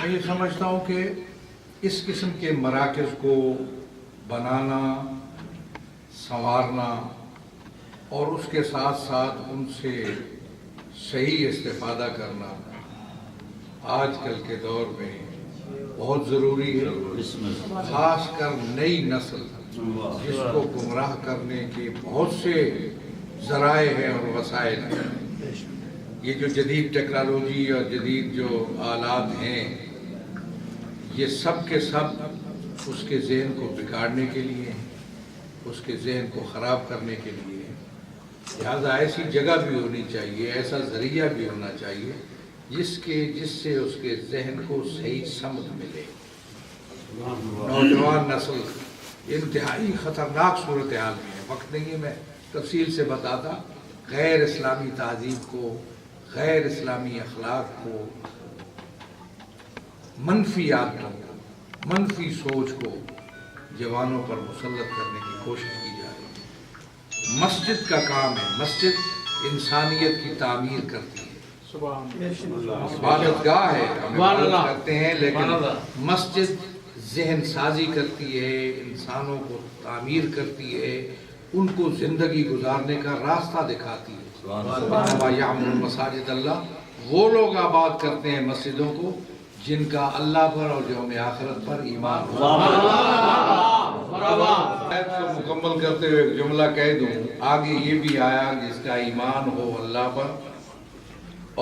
میں یہ سمجھتا ہوں کہ اس قسم کے مراکز کو بنانا، سنوارنا اور اس کے ساتھ ساتھ ان سے صحیح استفادہ کرنا آج کل کے دور میں بہت ضروری ہے، خاص کر نئی نسل جس کو گمراہ کرنے کے بہت سے ذرائع ہیں اور وسائل ہیں۔ یہ جو جدید ٹیکنالوجی اور جدید جو آلات ہیں، یہ سب کے سب اس کے ذہن کو بگاڑنے کے لیے ہیں، اس کے ذہن کو خراب کرنے کے لیے ہیں۔ لہذا ایسی جگہ بھی ہونی چاہیے، ایسا ذریعہ بھی ہونا چاہیے جس سے اس کے ذہن کو صحیح سمت ملے۔ نوجوان نسل انتہائی خطرناک صورتحال میں ہے، وقت نہیں ہے میں تفصیل سے بتاتا۔ غیر اسلامی تہذیب کو، غیر اسلامی اخلاق کو، منفی عادتوں کو، منفی سوچ کو جوانوں پر مسلط کرنے کی کوشش کی جا رہی ہے۔ مسجد کا کام ہے، مسجد انسانیت کی تعمیر کرتی ہے، عبادت گاہ ہے، ہم عبادت کرتے ہیں، لیکن مسجد ذہن سازی کرتی ہے، انسانوں کو تعمیر کرتی ہے، ان کو زندگی گزارنے کا راستہ دکھاتی ہے۔ یعمر مساجد اللہ، وہ لوگ آباد کرتے ہیں مسجدوں کو جن کا اللہ پر اور یوم آخرت پر ایمان ہو۔ آیت کو مکمل کرتے ہوئے ایک جملہ کہہ دوں، آگے یہ بھی آیا جس کا ایمان ہو اللہ پر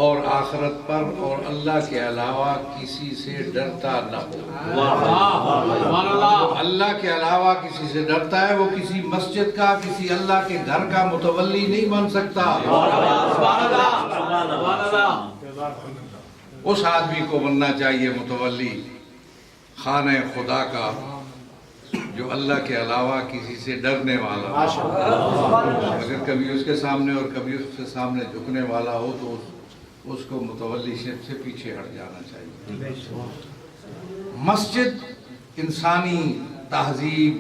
اور آخرت پر اور اللہ کے علاوہ کسی سے ڈرتا نہ ہو۔ اللہ کے علاوہ کسی سے ڈرتا ہے، وہ کسی مسجد کا، کسی اللہ کے گھر کا متولی نہیں بن سکتا۔ اس آدمی کو بننا چاہیے متولی خانہ خدا کا جو اللہ کے علاوہ کسی سے ڈرنے والا، اگر کبھی اس کے سامنے اور کبھی اس کے سامنے جھکنے والا ہو تو اس کو متولی سے پیچھے ہٹ جانا چاہیے۔ مسجد انسانی تہذیب،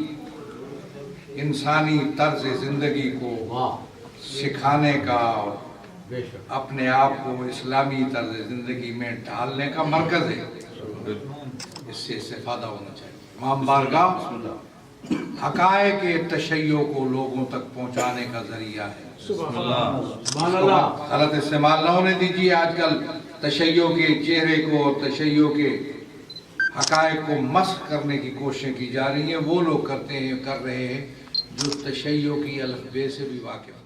انسانی طرز زندگی کو سکھانے کا، اپنے آپ کو اسلامی طرز زندگی میں ڈھالنے کا مرکز ہے، اس سے استفادہ ہونا چاہیے۔ امام بارگاہ حقائق تشیع کو لوگوں تک پہنچانے کا ذریعہ ہے۔ غلط استعمال نہ ہونے دیجیے۔ آج کل تشیع کے چہرے کو اور تشیع کے حقائق کو مسخ کرنے کی کوششیں کی جا رہی ہیں، وہ لوگ کر رہے ہیں جو تشیع کی الف بے سے بھی واقف